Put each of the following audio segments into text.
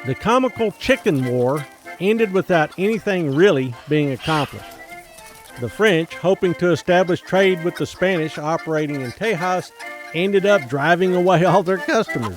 The comical Chicken War ended without anything really being accomplished. The French, hoping to establish trade with the Spanish operating in Tejas, ended up driving away all their customers.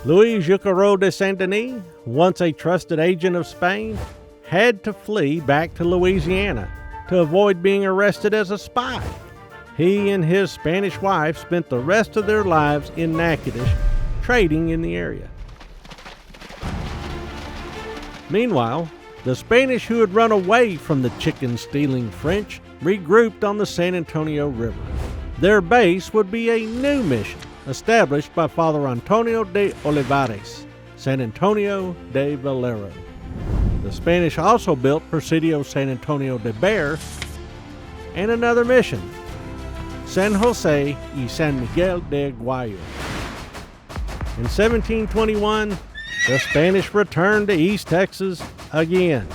Louis Jucaro de Saint-Denis, once a trusted agent of Spain, had to flee back to Louisiana to avoid being arrested as a spy. He and his Spanish wife spent the rest of their lives in Natchitoches, trading in the area. Meanwhile, the Spanish who had run away from the chicken-stealing French regrouped on the San Antonio River. Their base would be a new mission, established by Father Antonio de Olivares, San Antonio de Valero. The Spanish also built Presidio San Antonio de Bear and another mission, San Jose y San Miguel de Guayo. In 1721, the Spanish returned to East Texas again.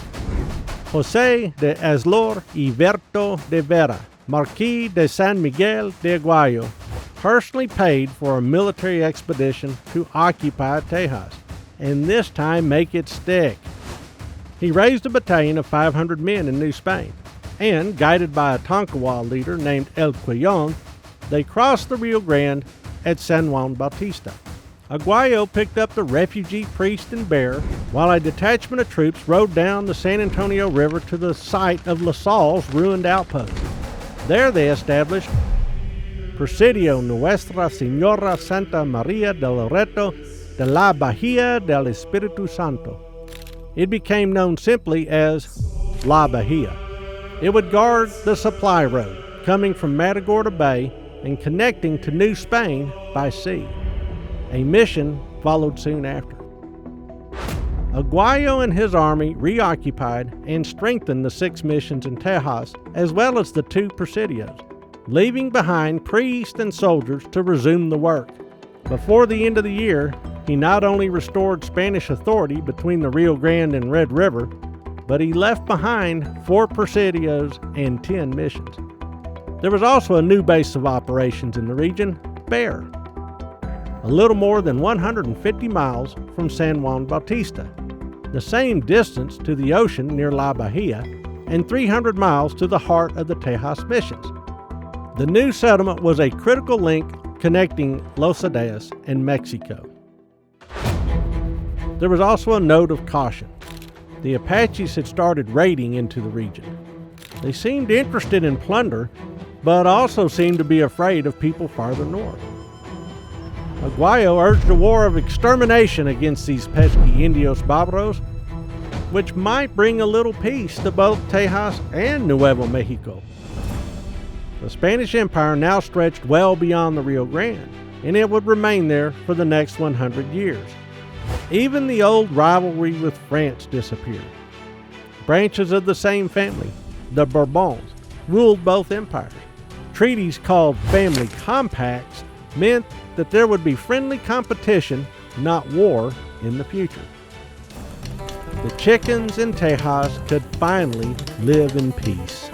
José de Azlor y Berto de Vera, Marquis de San Miguel de Guayo, personally paid for a military expedition to occupy Tejas, and this time make it stick. He raised a battalion of 500 men in New Spain, and, guided by a Tonkawa leader named El Quillon, they crossed the Rio Grande at San Juan Bautista. Aguayo picked up the refugee priest and bear, while a detachment of troops rode down the San Antonio River to the site of La Salle's ruined outpost. There they established Presidio Nuestra Señora Santa Maria del Loreto de la Bahía del Espíritu Santo. It became known simply as La Bahía. It would guard the supply road coming from Matagorda Bay and connecting to New Spain by sea. A mission followed soon after. Aguayo and his army reoccupied and strengthened the 6 missions in Tejas, as well as the 2 presidios, leaving behind priests and soldiers to resume the work. Before the end of the year, he not only restored Spanish authority between the Rio Grande and Red River, but he left behind 4 presidios and 10 missions. There was also a new base of operations in the region, Bear, a little more than 150 miles from San Juan Bautista, the same distance to the ocean near La Bahia, and 300 miles to the heart of the Tejas missions. The new settlement was a critical link connecting Los Ideas and Mexico. There was also a note of caution. The Apaches had started raiding into the region. They seemed interested in plunder, but also seemed to be afraid of people farther north. Aguayo urged a war of extermination against these pesky Indios Barbaros, which might bring a little peace to both Tejas and Nuevo Mexico. The Spanish Empire now stretched well beyond the Rio Grande, and it would remain there for the next 100 years. Even the old rivalry with France disappeared. Branches of the same family, the Bourbons, ruled both empires. Treaties called family compacts meant that there would be friendly competition, not war, in the future. The chickens in Tejas could finally live in peace.